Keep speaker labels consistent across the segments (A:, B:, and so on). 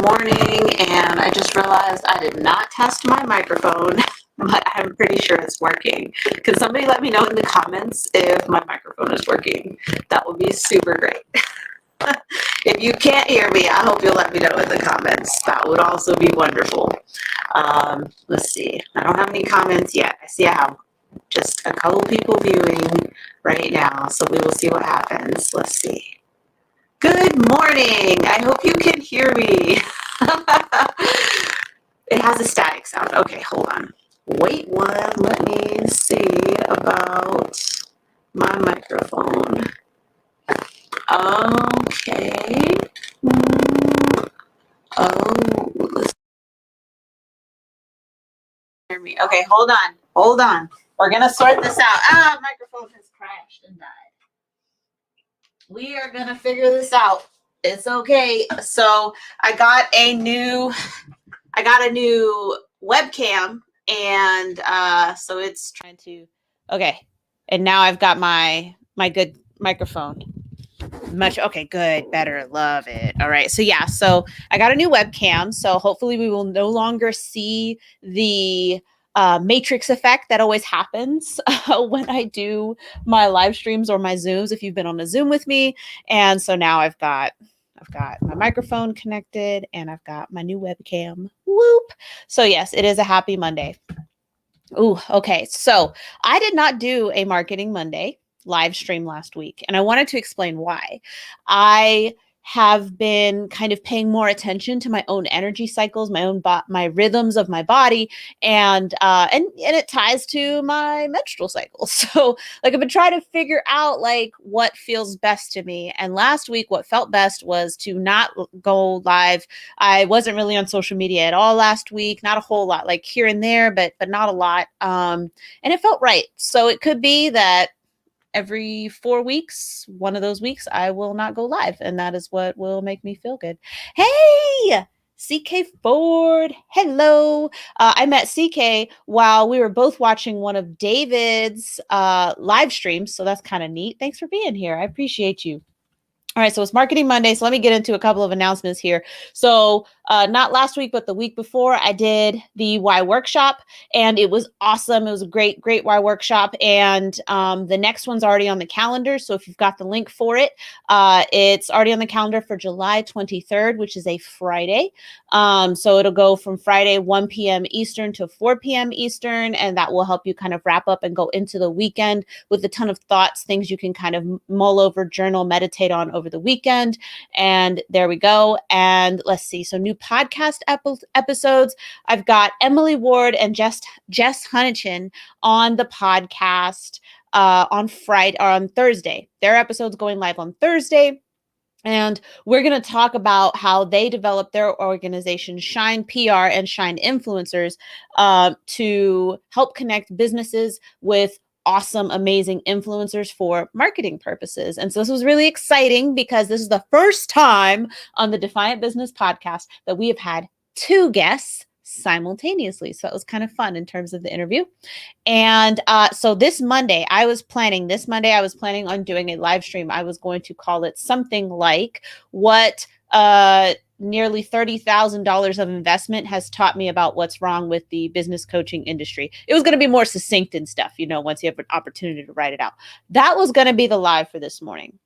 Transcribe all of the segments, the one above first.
A: morning, and I just realized I did not test my microphone, but I'm pretty sure it's working. Can somebody let me know in the comments if my microphone is working? That would be super great. If you can't hear me, I hope you'll let me know in the comments. That would also be wonderful. Let's see. I don't have any comments yet. I see I have just a couple people viewing right now, so we will see what happens. Let's see. Good morning. I hope you can hear me. It has a static sound. Okay, hold on. Wait one. Let me see about my microphone. Okay. Let's hear me. Okay, hold on. Hold on. We're going to sort this out. Microphone has crashed and died. We are going to figure this out. It's okay. So I got a new webcam, and so it's trying to, okay. And now I've got my good microphone. Okay, good, better, love it. All right. So yeah, so I got a new webcam. So hopefully we will no longer see the matrix effect that always happens when I do my live streams or my Zooms, if you've been on a Zoom with me. And so now I've got my microphone connected and I've got my new webcam. Whoop. So yes, it is a happy Monday. Ooh, okay. So I did not do a Marketing Monday live stream last week, and I wanted to explain why. I have been kind of paying more attention to my own energy cycles, my rhythms of my body, and it ties to my menstrual cycle. So like I've been trying to figure out like what feels best to me. And last week, what felt best was to not go live. I wasn't really on social media at all last week, not a whole lot, like here and there, but not a lot. And it felt right. So it could be that every 4 weeks, one of those weeks, I will not go live. And that is what will make me feel good. Hey, CK Ford. Hello. I met CK while we were both watching one of David's live streams. So that's kind of neat. Thanks for being here. I appreciate you. All right, so it's Marketing Monday. So let me get into a couple of announcements here. So not last week, but the week before, I did the Y workshop, and it was awesome. It was a great Y workshop, and the next one's already on the calendar. So if you've got the link for it, it's already on the calendar for July 23rd, which is a Friday. So it'll go from Friday 1 p.m. Eastern to 4 p.m. Eastern, and that will help you kind of wrap up and go into the weekend with a ton of thoughts, things you can kind of mull over, journal, meditate on over the weekend. And there we go. And let's see. So new podcast episodes. I've got Emily Ward and Jess Hunnichen on the podcast on Friday or on Thursday. Their episode's going live on Thursday. And we're going to talk about how they develop their organization, Shine PR and Shine Influencers, to help connect businesses with awesome, amazing influencers for marketing purposes. And so this was really exciting because this is the first time on the Defiant Business podcast that we have had 2 guests simultaneously. So it was kind of fun in terms of the interview. And so this Monday, I was planning on doing a live stream. I was going to call it something like what nearly $30,000 of investment has taught me about what's wrong with the business coaching industry. It was going to be more succinct and stuff, once you have an opportunity to write it out. That was going to be the live for this morning.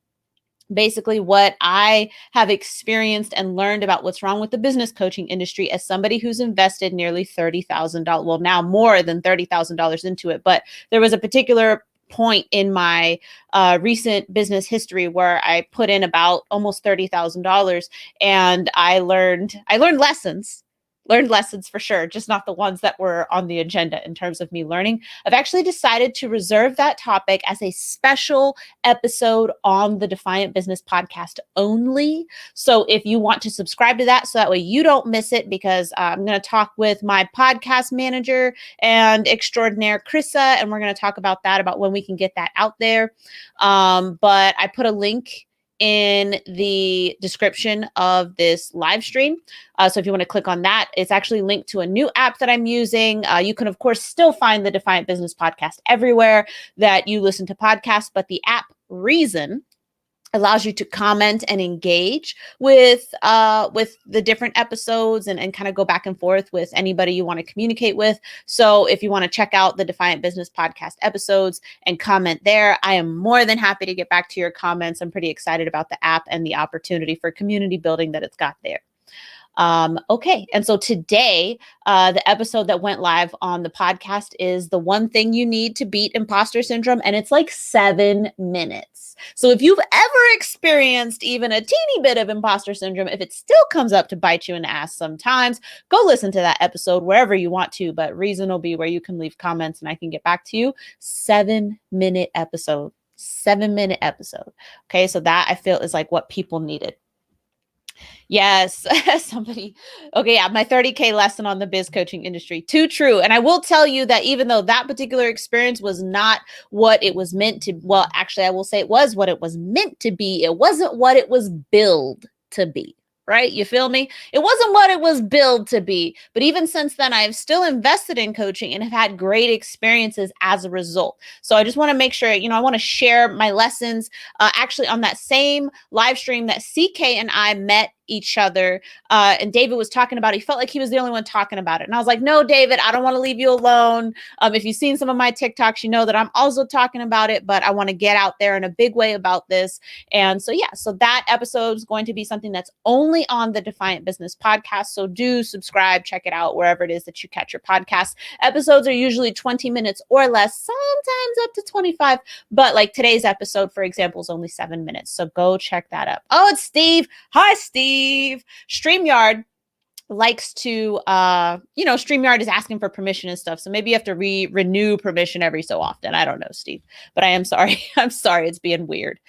A: Basically what I have experienced and learned about what's wrong with the business coaching industry as somebody who's invested nearly $30,000, well, now more than $30,000 into it. But there was a particular point in my recent business history where I put in about almost $30,000, and I learned lessons for sure, just not the ones that were on the agenda in terms of me learning. I've actually decided to reserve that topic as a special episode on the Defiant Business podcast only. So if you want to subscribe to that, so that way you don't miss it, because I'm going to talk with my podcast manager and extraordinaire, Krissa, and we're going to talk about when we can get that out there. But I put a link in the description of this live stream. So if you want to click on that, it's actually linked to a new app that I'm using. You can, of course, still find the Defiant Business podcast everywhere that you listen to podcasts, but the app Reason allows you to comment and engage with the different episodes and kind of go back and forth with anybody you want to communicate with. So if you want to check out the Defiant Business Podcast episodes and comment there, I am more than happy to get back to your comments. I'm pretty excited about the app and the opportunity for community building that it's got there. Okay. And so today, the episode that went live on the podcast is the one thing you need to beat imposter syndrome. And it's like 7 minutes. So if you've ever experienced even a teeny bit of imposter syndrome, if it still comes up to bite you in the ass sometimes, go listen to that episode wherever you want to, but reason will be where you can leave comments and I can get back to you. 7-minute episode, 7-minute episode. Okay. So that I feel is like what people needed. Yes, somebody. Okay, yeah, my 30K lesson on the biz coaching industry. Too true. And I will tell you that even though that particular experience was not what it was meant to, well, actually, I will say it was what it was meant to be. It wasn't what it was billed to be. Right? You feel me? It wasn't what it was billed to be. But even since then, I've still invested in coaching and have had great experiences as a result. So I just want to make sure, I want to share my lessons actually on that same live stream that CK and I met each other. And David was talking about, he felt like he was the only one talking about it. And I was like, no, David, I don't want to leave you alone. If you've seen some of my TikToks, you know that I'm also talking about it, but I want to get out there in a big way about this. And so, yeah, so that episode is going to be something that's only on the Defiant Business Podcast. So do subscribe, check it out wherever it is that you catch your podcast. Episodes are usually 20 minutes or less, sometimes up to 25. But like today's episode, for example, is only 7 minutes. So go check that up. Oh, it's Steve. Hi, Steve. StreamYard likes to, StreamYard is asking for permission and stuff. So maybe you have to renew permission every so often. I don't know, Steve, but I am sorry. I'm sorry. It's being weird.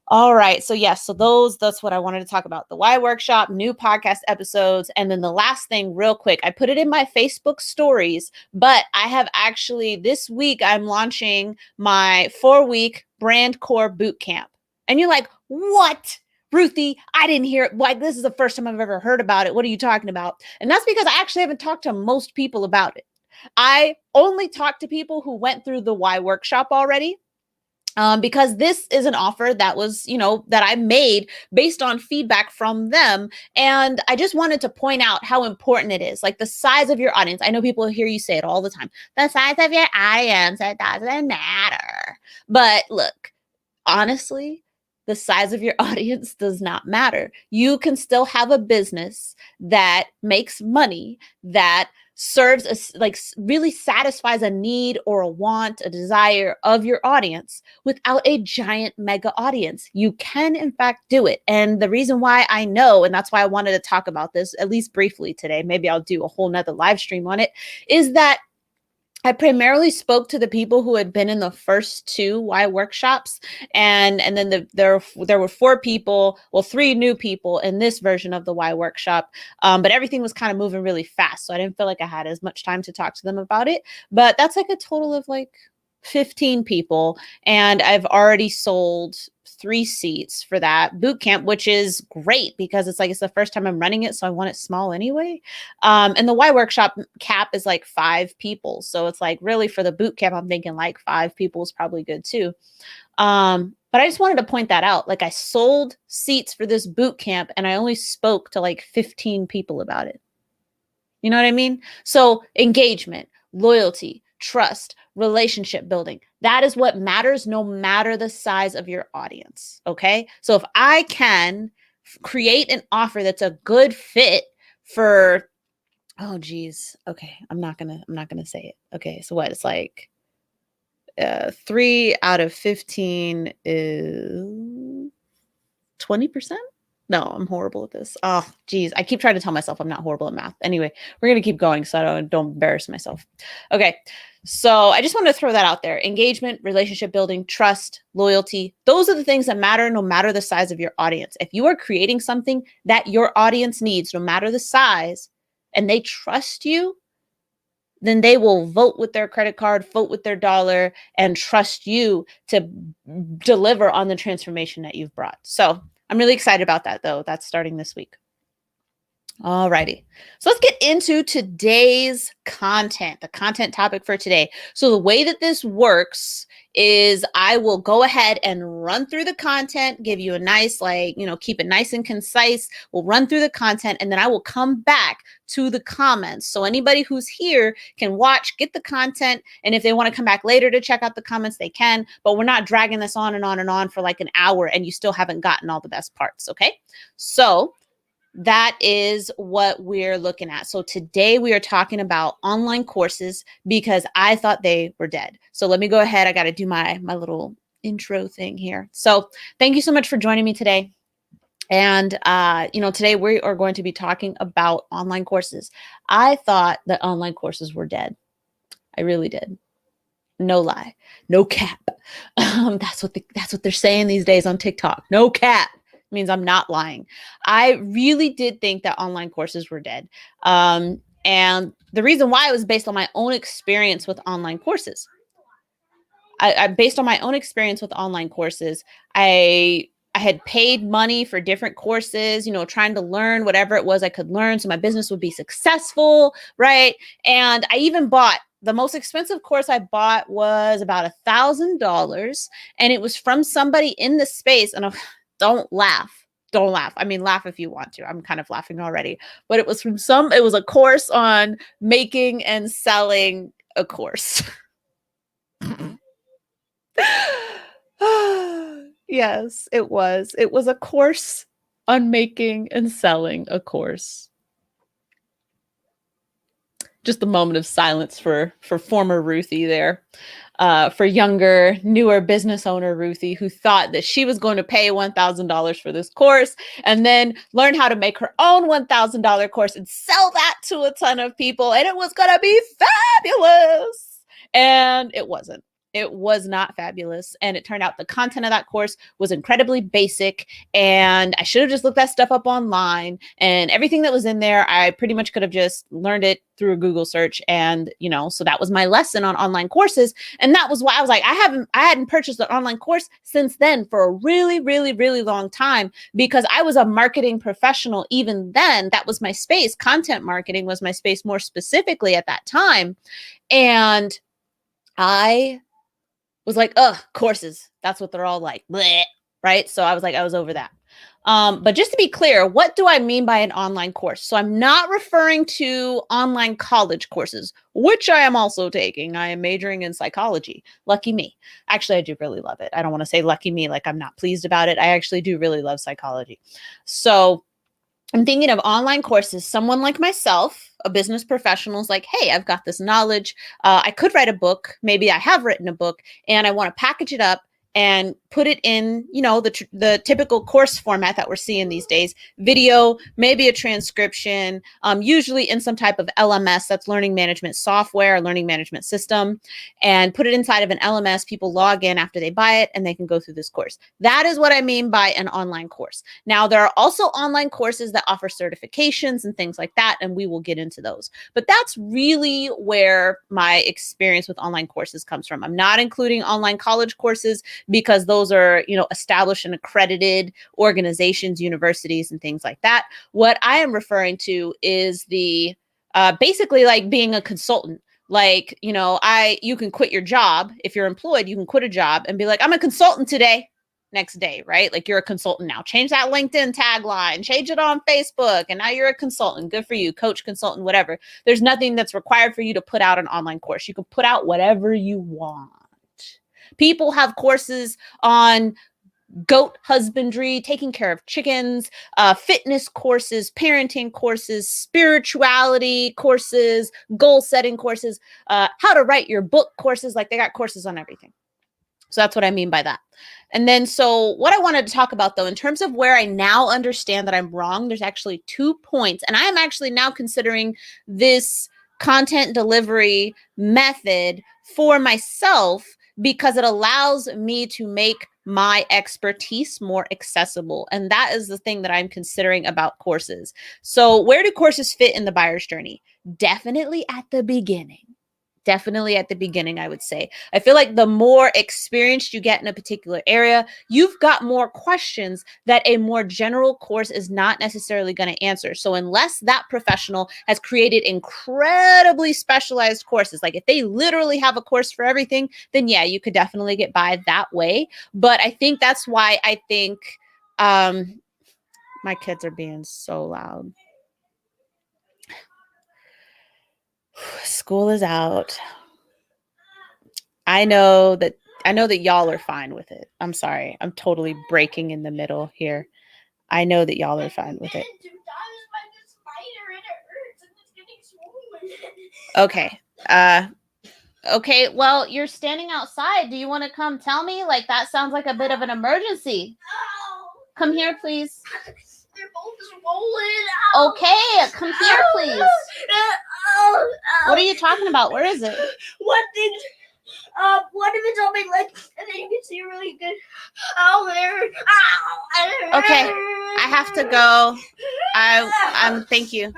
A: All right. So yes, that's what I wanted to talk about. The Why Workshop, new podcast episodes. And then the last thing real quick, I put it in my Facebook stories, but I have actually this week, I'm launching my 4-week brand core boot camp. And you're like, what? Ruthie, I didn't hear it. Like, this is the first time I've ever heard about it. What are you talking about? And that's because I actually haven't talked to most people about it. I only talked to people who went through the Why Workshop already. Because this is an offer that was, that I made based on feedback from them. And I just wanted to point out how important it is, like the size of your audience. I know people hear you say it all the time. The size of your audience, it doesn't matter. But look, honestly, the size of your audience does not matter. You can still have a business that makes money, that serves really satisfies a need or a want, a desire of your audience without a giant mega audience. You can in fact do it. And the reason why I know, and that's why I wanted to talk about this at least briefly today, maybe I'll do a whole nother live stream on it, is that I primarily spoke to the people who had been in the first 2 Why workshops, and then there were 4 people, 3 new people in this version of the Why workshop, but everything was kind of moving really fast, so I didn't feel like I had as much time to talk to them about it. But that's like a total of like 15 people, and I've already sold 3 seats for that boot camp, which is great because it's the first time I'm running it, so I want it small anyway. And the Why workshop cap is like 5 people, so it's like really for the boot camp, I'm thinking like 5 people is probably good too. But I just wanted to point that out. Like I sold seats for this boot camp, and I only spoke to like 15 people about it. You know what I mean? So engagement, loyalty, trust, relationship building. That is what matters no matter the size of your audience. Okay. So if I can create an offer that's a good fit for, oh geez. Okay. I'm not gonna say it. Okay. So what? It's like 3 out of 15 is 20%. No, I'm horrible at this. Oh, geez. I keep trying to tell myself I'm not horrible at math. Anyway, we're going to keep going so I don't embarrass myself. Okay. So I just want to throw that out there. Engagement, relationship building, trust, loyalty. Those are the things that matter no matter the size of your audience. If you are creating something that your audience needs, no matter the size, and they trust you, then they will vote with their credit card, vote with their dollar, and trust you to deliver on the transformation that you've brought. So I'm really excited about that, though. That's starting this week. All righty. So let's get into today's content, the content topic for today. So the way that this works is I will go ahead and run through the content, give you a nice, keep it nice and concise. We'll run through the content, and then I will come back to the comments. So anybody who's here can watch, get the content, and if they want to come back later to check out the comments, they can, but we're not dragging this on and on and on for like an hour and you still haven't gotten all the best parts, okay? So that is what we're looking at. So today we are talking about online courses because I thought they were dead. So let me go ahead. I got to do my little intro thing here. So thank you so much for joining me today. And, today we are going to be talking about online courses. I thought that online courses were dead. I really did. No lie, no cap. That's what they're saying these days on TikTok. No cap means I'm not lying. I really did think that online courses were dead. And the reason why was based on my own experience with online courses. Based on my own experience with online courses, I had paid money for different courses, trying to learn whatever it was I could learn so my business would be successful, right? And I even bought the most expensive course I bought was about $1,000, and it was from somebody in the space. And don't laugh. Don't laugh. I mean, laugh if you want to. I'm kind of laughing already. But it was it was a course on making and selling a course. Yes, it was. It was a course on making and selling a course. Just a moment of silence for former Ruthie there. For younger, newer business owner Ruthie, who thought that she was going to pay $1,000 for this course and then learn how to make her own $1,000 course and sell that to a ton of people. And it was going to be fabulous. And it wasn't. It was not fabulous. And it turned out the content of that course was incredibly basic. And I should have just looked that stuff up online, and everything that was in there, I pretty much could have just learned it through a Google search. And, so that was my lesson on online courses. And that was why I was like, I hadn't purchased an online course since then for a really, really, really long time, because I was a marketing professional. Even then, that was my space. Content marketing was my space more specifically at that time. And I was like, courses. That's what they're all like. Bleh, right? So I was over that. But just to be clear, what do I mean by an online course? So I'm not referring to online college courses, which I am also taking. I am majoring in psychology. Lucky me. Actually, I do really love it. I don't want to say lucky me like I'm not pleased about it. I actually do really love psychology. So I'm thinking of online courses. Someone like myself, a business professional, is like, hey, I've got this knowledge. I could write a book. Maybe I have written a book, and I want to package it up and put it in, the typical course format that we're seeing these days: video, maybe a transcription, usually in some type of LMS, that's learning management software or learning management system, and put it inside of an LMS. People log in after they buy it, and they can go through this course. That is what I mean by an online course. Now, there are also online courses that offer certifications and things like that, and we will get into those. But that's really where my experience with online courses comes from. I'm not including online college courses, because those are, established and accredited organizations, universities, and things like that. What I am referring to is the basically like being a consultant. Like, you can quit your job. If you're employed, you can quit a job and be like, I'm a consultant today. Next day, right? Like, you're a consultant now. Change that LinkedIn tagline, change it on Facebook, and now you're a consultant. Good for you, coach, consultant, whatever. There's nothing that's required for you to put out an online course. You can put out whatever you want. People have courses on goat husbandry, taking care of chickens, fitness courses, parenting courses, spirituality courses, goal setting courses, how to write your book courses. Like, they got courses on everything. So that's what I mean by that. And then, so what I wanted to talk about, though, in terms of where I now understand that I'm wrong, there's actually 2 points. And I am actually now considering this content delivery method for myself, because it allows me to make my expertise more accessible. And that is the thing that I'm considering about courses. So where do courses fit in the buyer's journey? Definitely at the beginning. Definitely at the beginning, I would say. I feel like the more experienced you get in a particular area, you've got more questions that a more general course is not necessarily going to answer. So, unless that professional has created incredibly specialized courses, like if they literally have a course for everything, then yeah, you could definitely get by that way. But I think that's why I think my kids are being so loud. School is out. I know that y'all are fine with it. I'm sorry. I'm totally breaking in the middle here. I know that y'all are fine with it. Okay. Okay, well, you're standing outside. Do you want to come tell me? Like, that sounds like a bit of an emergency. Come here, please.
B: They're both swollen.
A: Okay, come here, please. What are you talking about? Where is it?
B: One of it's on my leg, and then you can see really good. Oh, there. Ow.
A: Okay, I have to go. I'm. Thank you.